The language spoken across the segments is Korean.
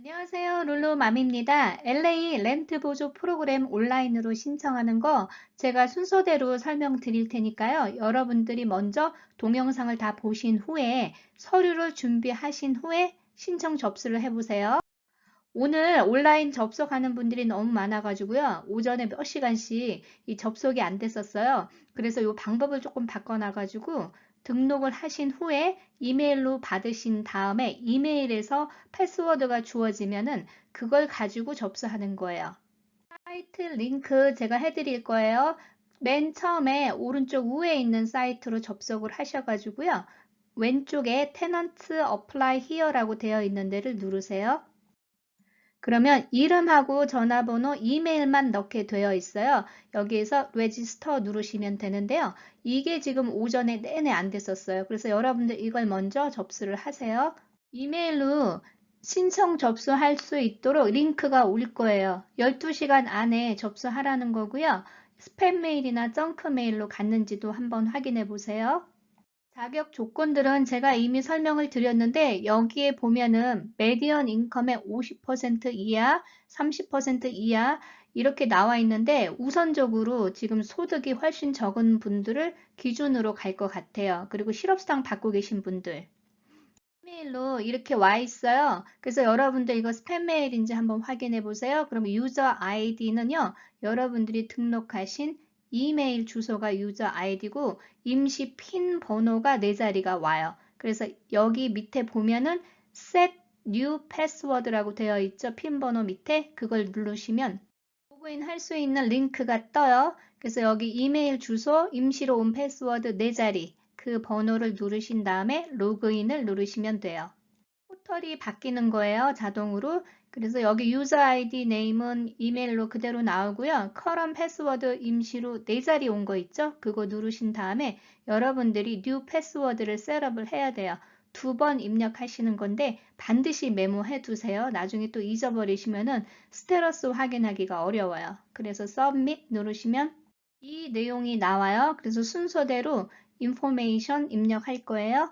안녕하세요. 룰루맘입니다. LA 렌트 보조 프로그램 온라인으로 신청하는 거 제가 순서대로 설명드릴 테니까요. 여러분들이 먼저 동영상을 다 보신 후에 서류를 준비하신 후에 신청 접수를 해보세요. 오늘 온라인 접속하는 분들이 너무 많아가지고요. 오전에 몇 시간씩 이 접속이 안 됐었어요. 그래서 이 방법을 조금 바꿔놔가지고 등록을 하신 후에 이메일로 받으신 다음에 이메일에서 패스워드가 주어지면은 그걸 가지고 접수하는 거예요. 사이트 링크 제가 해드릴 거예요. 맨 처음에 오른쪽 우에 있는 사이트로 접속을 하셔가지고요. 왼쪽에 테넌트 어플라이 히어라고 되어 있는 데를 누르세요. 그러면 이름하고 전화번호, 이메일만 넣게 되어 있어요. 여기에서 레지스터 누르시면 되는데요. 이게 지금 오전에 내내 안 됐었어요. 그래서 여러분들 이걸 먼저 접수를 하세요. 이메일로 신청 접수할 수 있도록 링크가 올 거예요. 12시간 안에 접수하라는 거고요. 스팸 메일이나 정크 메일로 갔는지도 한번 확인해 보세요. 자격 조건들은 제가 이미 설명을 드렸는데 여기에 보면은 메디언 인컴의 50% 이하, 30% 이하 이렇게 나와 있는데 우선적으로 지금 소득이 훨씬 적은 분들을 기준으로 갈 것 같아요. 그리고 실업수당 받고 계신 분들. 이메일로 이렇게 와 있어요. 그래서 여러분들 이거 스팸 메일인지 한번 확인해 보세요. 그럼 유저 아이디는요. 여러분들이 등록하신 이메일 주소가 유저 아이디고 임시 핀 번호가 4자리가 와요. 그래서 여기 밑에 보면은 set new password라고 되어 있죠. 핀 번호 밑에 그걸 누르시면 로그인 할 수 있는 링크가 떠요. 그래서 여기 이메일 주소, 임시로 온 패스워드 4자리 그 번호를 누르신 다음에 로그인을 누르시면 돼요. 포털이 바뀌는 거예요. 자동으로. 그래서 여기 유저 아이디 네임은 이메일로 그대로 나오고요. 커런 패스워드 임시로 4자리 온 거 있죠? 그거 누르신 다음에 여러분들이 뉴 패스워드를 셋업을 해야 돼요. 2번 입력하시는 건데 반드시 메모해 두세요. 나중에 또 잊어버리시면은 스테러스 확인하기가 어려워요. 그래서 submit 누르시면 이 내용이 나와요. 그래서 순서대로 information 입력할 거예요.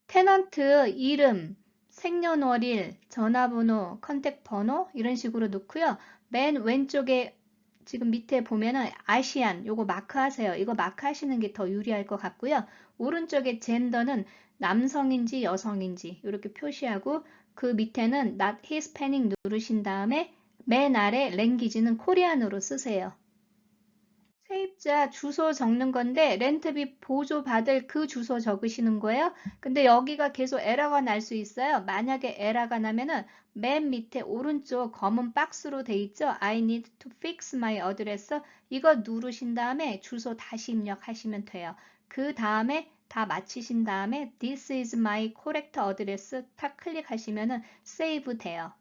테넌트 이름, 생년월일, 전화번호, 컨택 번호 이런 식으로 넣고요. 맨 왼쪽에 지금 밑에 보면은 아시안 요거 마크하세요. 이거 마크하시는 게 더 유리할 것 같고요. 오른쪽에 젠더는 남성인지 여성인지 이렇게 표시하고 그 밑에는 not Hispanic 누르신 다음에 맨 아래 랭귀지는 코리안으로 쓰세요. 세입자 주소 적는 건데 렌트비 보조 받을 그 주소 적으시는 거예요. 근데 여기가 계속 에러가 날 수 있어요. 만약에 에러가 나면은 맨 밑에 오른쪽 검은 박스로 돼 있죠. I need to fix my address. 이거 누르신 다음에 주소 다시 입력하시면 돼요. 그 다음에 다 마치신 다음에 This is my correct address 탁 클릭하시면은 세이브 돼요.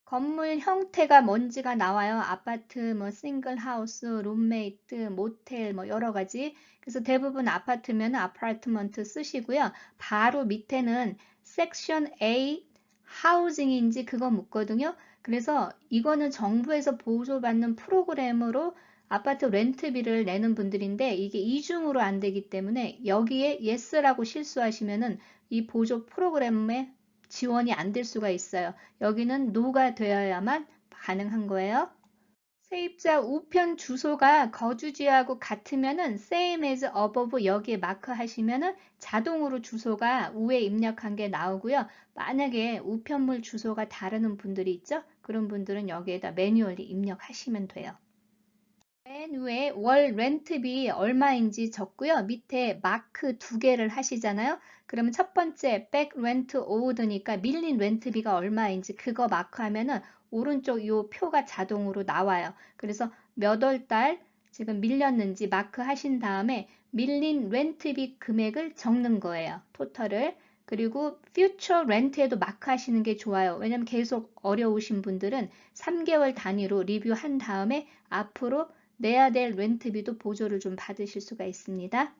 건물 형태가 뭔지가 나와요. 아파트, 뭐 싱글 하우스, 룸메이트, 모텔 뭐 여러 가지. 그래서 대부분 아파트면 아파트먼트 쓰시고요. 바로 밑에는 섹션 A 하우징인지 그거 묻거든요. 그래서 이거는 정부에서 보조받는 프로그램으로 아파트 렌트비를 내는 분들인데 이게 이중으로 안 되기 때문에 여기에 yes라고 실수하시면은 이 보조 프로그램에 지원이 안 될 수가 있어요. 여기는 no가 되어야만 가능한 거예요. 세입자 우편 주소가 거주지하고 같으면은 same as above 여기에 마크 하시면은 자동으로 주소가 위에 입력한 게 나오고요. 만약에 우편물 주소가 다른 분들이 있죠? 그런 분들은 여기에다 매뉴얼리 입력하시면 돼요. 맨 위에 월 렌트비 얼마인지 적고요. 밑에 마크 2개를 하시잖아요. 그러면 첫 번째 백 렌트 오우드니까 밀린 렌트비가 얼마인지 그거 마크하면은 오른쪽 요 표가 자동으로 나와요. 그래서 몇 월 달 지금 밀렸는지 마크하신 다음에 밀린 렌트비 금액을 적는 거예요. 토탈을. 그리고 퓨처 렌트에도 마크하시는 게 좋아요. 왜냐면 계속 어려우신 분들은 3개월 단위로 리뷰한 다음에 앞으로 내야 될 렌트비도 보조를 좀 받으실 수가 있습니다.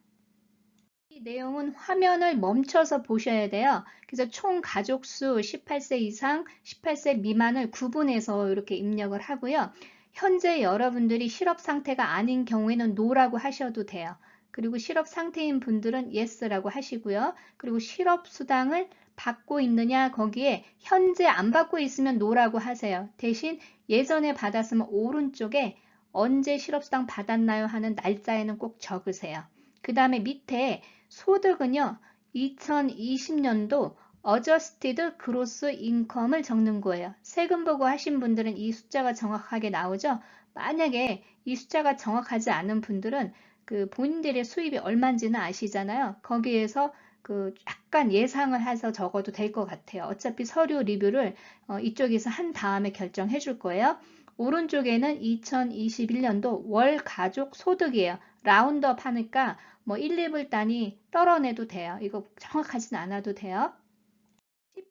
이 내용은 화면을 멈춰서 보셔야 돼요. 그래서 총 가족수 18세 이상, 18세 미만을 구분해서 이렇게 입력을 하고요. 현재 여러분들이 실업 상태가 아닌 경우에는 no라고 하셔도 돼요. 그리고 실업 상태인 분들은 yes라고 하시고요. 그리고 실업 수당을 받고 있느냐 거기에 현재 안 받고 있으면 노라고 하세요. 대신 예전에 받았으면 오른쪽에 언제 실업수당 받았나요 하는 날짜에는 꼭 적으세요. 그 다음에 밑에 소득은요. 2020년도 어저스티드 그로스 인컴을 적는 거예요. 세금 보고 하신 분들은 이 숫자가 정확하게 나오죠. 만약에 이 숫자가 정확하지 않은 분들은 그 본인들의 수입이 얼마인지는 아시잖아요. 거기에서 그 약간 예상을 해서 적어도 될 것 같아요. 어차피 서류 리뷰를 이쪽에서 한 다음에 결정해 줄 거예요. 오른쪽에는 2021년도 월 가족 소득이에요. 라운드업 하니까 뭐 1, 2불 단위 떨어내도 돼요. 이거 정확하진 않아도 돼요.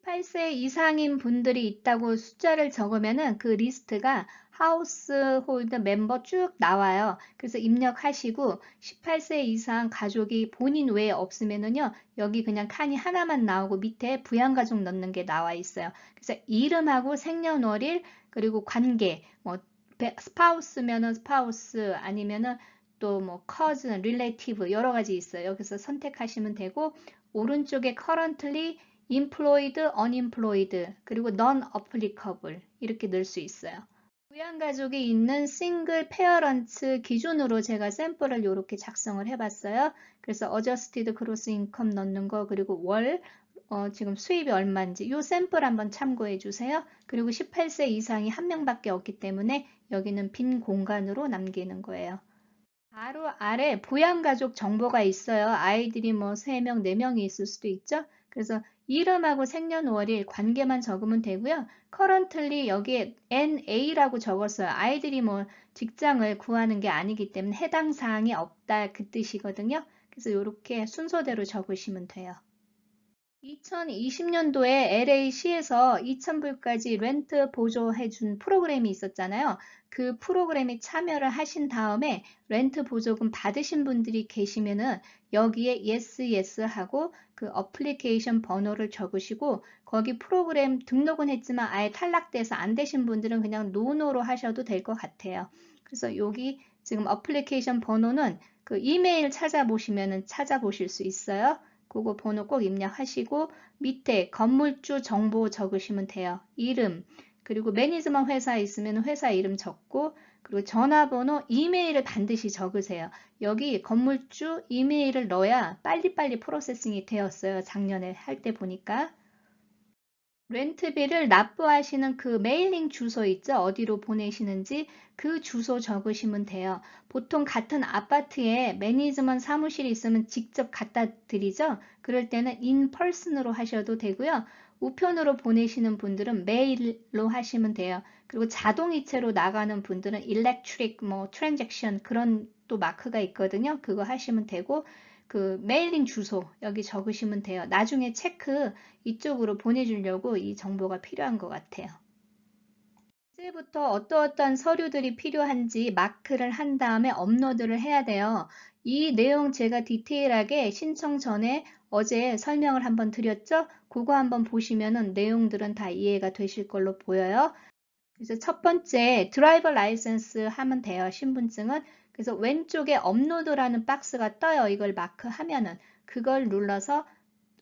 18세 이상인 분들이 있다고 숫자를 적으면은 그 리스트가 하우스홀드 멤버 쭉 나와요. 그래서 입력하시고 18세 이상 가족이 본인 외에 없으면은요. 여기 그냥 칸이 하나만 나오고 밑에 부양가족 넣는 게 나와 있어요. 그래서 이름하고 생년월일 그리고 관계 뭐 스파우스면은 스파우스 아니면은 또 뭐 커즌, 릴레이티브 여러 가지 있어요. 여기서 선택하시면 되고 오른쪽에 currently employed, unemployed, 그리고 non-applicable 이렇게 넣을 수 있어요. 부양가족이 있는 싱글 페어런츠 기준으로 제가 샘플을 이렇게 작성을 해봤어요. 그래서 adjusted gross income 넣는 거 그리고 월 지금 수입이 얼마인지 이 샘플 한번 참고해 주세요. 그리고 18세 이상이 한 명밖에 없기 때문에 여기는 빈 공간으로 남기는 거예요. 바로 아래 부양가족 정보가 있어요. 아이들이 뭐 3명, 4명이 있을 수도 있죠. 그래서 이름하고 생년월일 관계만 적으면 되고요. currently 여기에 NA라고 적었어요. 아이들이 뭐 직장을 구하는 게 아니기 때문에 해당 사항이 없다 그 뜻이거든요. 그래서 이렇게 순서대로 적으시면 돼요. 2020년도에 LA시에서 2,000불까지 렌트 보조해준 프로그램이 있었잖아요. 그 프로그램에 참여를 하신 다음에 렌트 보조금 받으신 분들이 계시면은 여기에 yes, yes 하고 그 어플리케이션 번호를 적으시고 거기 프로그램 등록은 했지만 아예 탈락돼서 안 되신 분들은 그냥 노노로 하셔도 될 것 같아요. 그래서 여기 지금 어플리케이션 번호는 그 이메일 찾아보시면은 찾아보실 수 있어요. 그거 번호 꼭 입력하시고 밑에 건물주 정보 적으시면 돼요. 이름, 그리고 매니지먼트 회사 있으면 회사 이름 적고 그리고 전화번호, 이메일을 반드시 적으세요. 여기 건물주 이메일을 넣어야 빨리빨리 프로세싱이 되었어요. 작년에 할 때 보니까. 렌트비를 납부하시는 그 메일링 주소 있죠? 어디로 보내시는지 그 주소 적으시면 돼요. 보통 같은 아파트에 매니지먼트 사무실이 있으면 직접 갖다 드리죠? 그럴 때는 인펄슨으로 하셔도 되고요. 우편으로 보내시는 분들은 메일로 하시면 돼요. 그리고 자동이체로 나가는 분들은 일렉트릭 뭐 트랜잭션 그런 또 마크가 있거든요. 그거 하시면 되고 그 메일링 주소 여기 적으시면 돼요. 나중에 체크 이쪽으로 보내주려고 이 정보가 필요한 것 같아요. 이제부터 어떠어떤 서류들이 필요한지 마크를 한 다음에 업로드를 해야 돼요. 이 내용 제가 디테일하게 신청 전에 어제 설명을 한번 드렸죠? 그거 한번 보시면은 내용들은 다 이해가 되실 걸로 보여요. 그래서 첫 번째 드라이버 라이센스 하면 돼요. 신분증은. 그래서 왼쪽에 업로드라는 박스가 떠요. 이걸 마크하면은 그걸 눌러서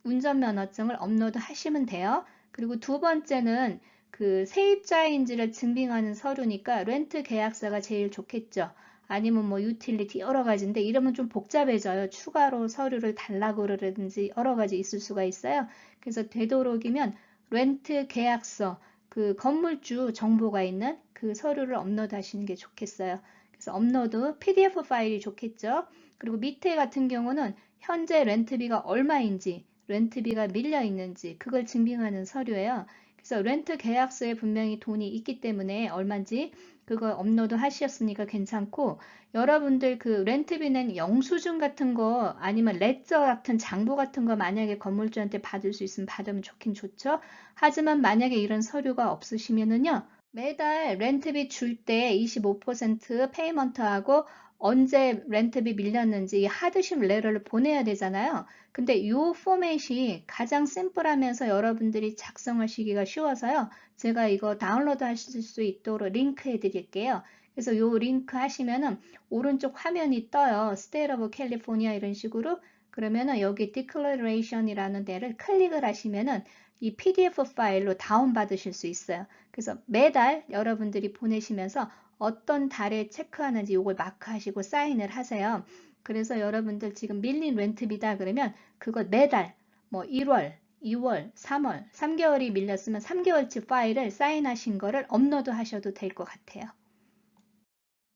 운전면허증을 업로드 하시면 돼요. 그리고 두 번째는 그 세입자인지를 증빙하는 서류니까 렌트 계약서가 제일 좋겠죠. 아니면 뭐 유틸리티 여러 가지인데 이러면 좀 복잡해져요. 추가로 서류를 달라고 그러든지 여러 가지 있을 수가 있어요. 그래서 되도록이면 렌트 계약서 그 건물주 정보가 있는 그 서류를 업로드 하시는 게 좋겠어요. 그래서 업로드 PDF 파일이 좋겠죠. 그리고 밑에 같은 경우는 현재 렌트비가 얼마인지 렌트비가 밀려 있는지 그걸 증빙하는 서류예요. 그래서 렌트 계약서에 분명히 돈이 있기 때문에 얼마인지 그걸 업로드 하셨으니까 괜찮고 여러분들 그 렌트비 낸 영수증 같은 거 아니면 레저 같은 장부 같은 거 만약에 건물주한테 받을 수 있으면 받으면 좋긴 좋죠. 하지만 만약에 이런 서류가 없으시면은요. 매달 렌트비 줄 때 25% 페이먼트하고 언제 렌트비 밀렸는지 하드십 레터를 보내야 되잖아요. 근데 이 포맷이 가장 심플하면서 여러분들이 작성하시기가 쉬워서요. 제가 이거 다운로드 하실 수 있도록 링크 해드릴게요. 그래서 이 링크 하시면은 오른쪽 화면이 떠요. State of California 이런 식으로. 그러면은 여기 declaration이라는 데를 클릭을 하시면은 이 PDF 파일로 다운받으실 수 있어요. 그래서 매달 여러분들이 보내시면서 어떤 달에 체크하는지 이걸 마크하시고 사인을 하세요. 그래서 여러분들 지금 밀린 렌트비다 그러면 그걸 매달 뭐 1월, 2월, 3월, 3개월이 밀렸으면 3개월치 파일을 사인하신 거를 업로드 하셔도 될 것 같아요.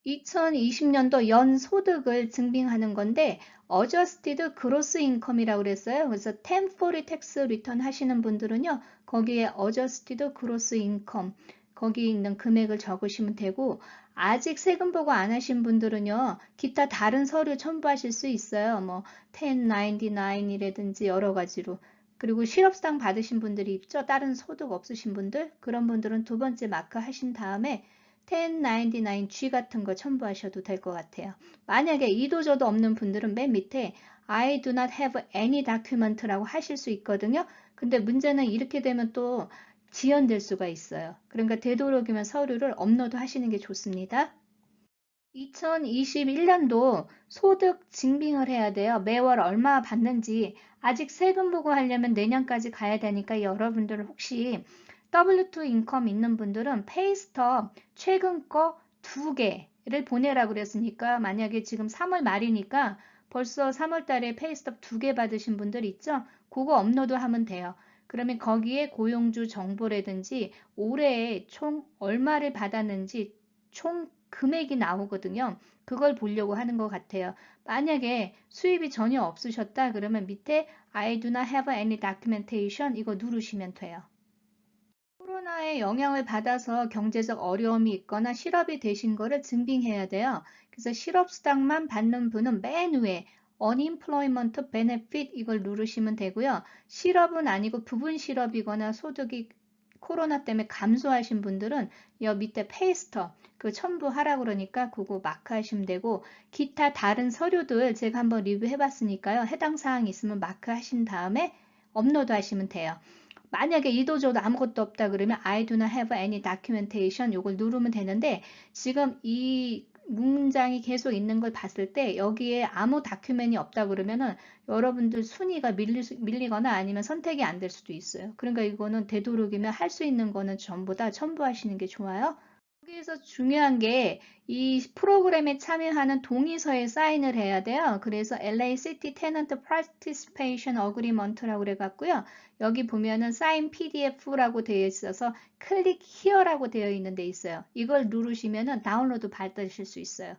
2020년도 연 소득을 증빙하는 건데 Adjusted Gross Income이라고 그랬어요. 그래서 1040 tax return 하시는 분들은요. 거기에 Adjusted Gross Income 거기 있는 금액을 적으시면 되고 아직 세금 보고 안 하신 분들은요. 기타 다른 서류 첨부하실 수 있어요. 뭐 1099이라든지 여러 가지로. 그리고 실업수당 받으신 분들이 있죠. 다른 소득 없으신 분들. 그런 분들은 두 번째 마크 하신 다음에 1099G 같은 거 첨부하셔도 될 것 같아요. 만약에 이도저도 없는 분들은 맨 밑에 I do not have any document라고 하실 수 있거든요. 근데 문제는 이렇게 되면 또 지연될 수가 있어요. 그러니까 되도록이면 서류를 업로드 하시는 게 좋습니다. 2021년도 소득 증빙을 해야 돼요. 매월 얼마 받는지 아직 세금 보고하려면 내년까지 가야 되니까 여러분들 혹시 W2 인컴 있는 분들은 페이스톱 최근 거 2개를 보내라고 그랬으니까 만약에 지금 3월 말이니까 벌써 3월 달에 페이스톱 2개 받으신 분들 있죠? 그거 업로드 하면 돼요. 그러면 거기에 고용주 정보라든지 올해 총 얼마를 받았는지 총 금액이 나오거든요. 그걸 보려고 하는 것 같아요. 만약에 수입이 전혀 없으셨다 그러면 밑에 I do not have any documentation 이거 누르시면 돼요. 코로나의 영향을 받아서 경제적 어려움이 있거나 실업이 되신 거를 증빙해야 돼요. 그래서 실업수당만 받는 분은 맨 위에 Unemployment Benefit 이걸 누르시면 되고요. 실업은 아니고 부분 실업이거나 소득이 코로나 때문에 감소하신 분들은 여 밑에 페이스터 그 첨부하라고 그러니까 그거 마크하시면 되고 기타 다른 서류들 제가 한번 리뷰해 봤으니까요. 해당 사항이 있으면 마크하신 다음에 업로드 하시면 돼요. 만약에 이도저도 아무것도 없다 그러면 I do not have any documentation 이걸 누르면 되는데 지금 이 문장이 계속 있는 걸 봤을 때 여기에 아무 다큐멘이 없다 그러면은 여러분들 순위가 밀리거나 아니면 선택이 안 될 수도 있어요. 그러니까 이거는 되도록이면 할 수 있는 거는 전부 다 첨부하시는 게 좋아요. 여기에서 중요한 게 이 프로그램에 참여하는 동의서에 사인을 해야 돼요. 그래서 LA City Tenant Participation Agreement라고 그래갖고요. 여기 보면은 sign PDF라고 되어 있어서 클릭 here라고 되어 있는 데 있어요. 이걸 누르시면은 다운로드 받으실 수 있어요.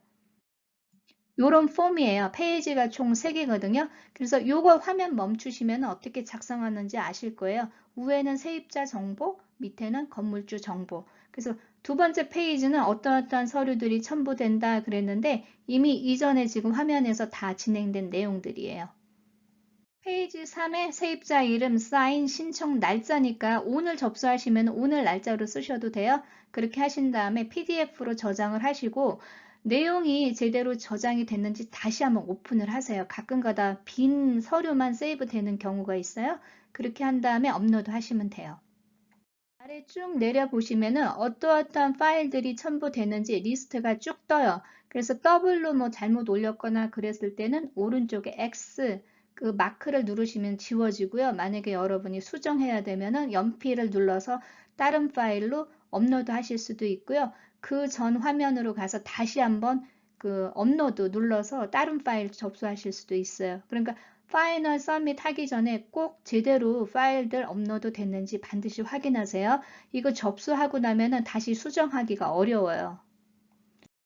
요런 폼이에요. 페이지가 총 3개거든요. 그래서 요거 화면 멈추시면 어떻게 작성하는지 아실 거예요. 위에는 세입자 정보, 밑에는 건물주 정보. 그래서 두 번째 페이지는 어떠한 서류들이 첨부된다 그랬는데 이미 이전에 지금 화면에서 다 진행된 내용들이에요. 페이지 3에 세입자 이름, 사인, 신청 날짜니까 오늘 접수하시면 오늘 날짜로 쓰셔도 돼요. 그렇게 하신 다음에 PDF로 저장을 하시고 내용이 제대로 저장이 됐는지 다시 한번 오픈을 하세요. 가끔가다 빈 서류만 세이브 되는 경우가 있어요. 그렇게 한 다음에 업로드 하시면 돼요. 아래 쭉 내려보시면은 어떠한 파일들이 첨부되는지 리스트가 쭉 떠요. 그래서 더블로 뭐 잘못 올렸거나 그랬을 때는 오른쪽에 X 그 마크를 누르시면 지워지고요. 만약에 여러분이 수정해야 되면은 연필을 눌러서 다른 파일로 업로드 하실 수도 있고요. 그 전 화면으로 가서 다시 한번 그 업로드 눌러서 다른 파일 접수하실 수도 있어요. 그러니까 파이널 서밋 하기 전에 꼭 제대로 파일들 업로드 됐는지 반드시 확인하세요. 이거 접수하고 나면은 다시 수정하기가 어려워요.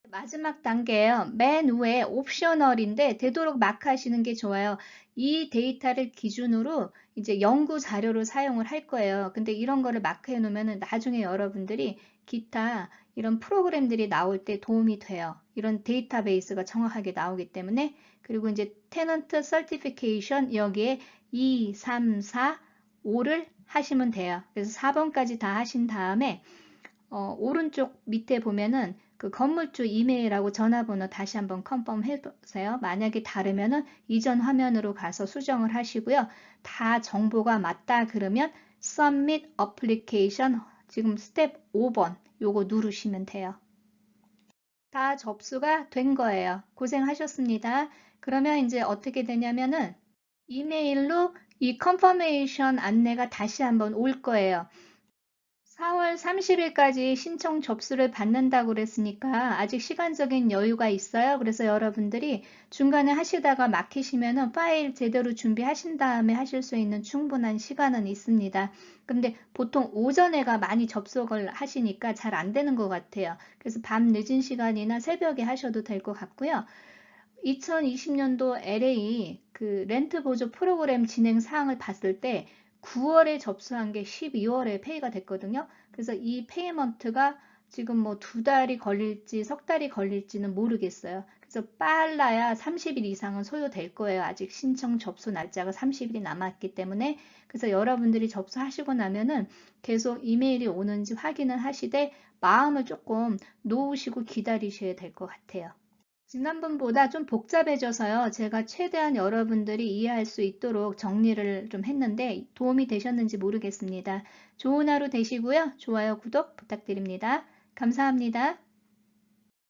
마지막 단계예요. 맨 위에 옵셔널인데 되도록 마크 하시는 게 좋아요. 이 데이터를 기준으로 이제 연구 자료로 사용을 할 거예요. 근데 이런 거를 마크해 놓으면 나중에 여러분들이 기타 이런 프로그램들이 나올 때 도움이 돼요. 이런 데이터베이스가 정확하게 나오기 때문에 그리고 이제 테넌트 서티피케이션 여기에 2, 3, 4, 5를 하시면 돼요. 그래서 4번까지 다 하신 다음에 오른쪽 밑에 보면은 그 건물주 이메일하고 전화번호 다시 한번 컨펌 해보세요. 만약에 다르면은 이전 화면으로 가서 수정을 하시고요. 다 정보가 맞다 그러면 Submit Application 지금 스텝 5번 요거 누르시면 돼요. 다 접수가 된 거예요. 고생하셨습니다. 그러면 이제 어떻게 되냐면은 이메일로 이 컨퍼메이션 안내가 다시 한번 올 거예요. 4월 30일까지 신청 접수를 받는다고 그랬으니까 아직 시간적인 여유가 있어요. 그래서 여러분들이 중간에 하시다가 막히시면은 파일 제대로 준비하신 다음에 하실 수 있는 충분한 시간은 있습니다. 근데 보통 오전에가 많이 접속을 하시니까 잘 안 되는 것 같아요. 그래서 밤 늦은 시간이나 새벽에 하셔도 될 것 같고요. 2020년도 LA 그 렌트 보조 프로그램 진행 사항을 봤을 때 9월에 접수한 게 12월에 페이가 됐거든요. 그래서 이 페이먼트가 지금 뭐 2달이 걸릴지 석 달이 걸릴지는 모르겠어요. 그래서 빨라야 30일 이상은 소요될 거예요. 아직 신청 접수 날짜가 30일이 남았기 때문에. 그래서 여러분들이 접수하시고 나면은 계속 이메일이 오는지 확인을 하시되 마음을 조금 놓으시고 기다리셔야 될 것 같아요. 지난번보다 좀 복잡해져서요. 제가 최대한 여러분들이 이해할 수 있도록 정리를 좀 했는데 도움이 되셨는지 모르겠습니다. 좋은 하루 되시고요. 좋아요, 구독 부탁드립니다. 감사합니다.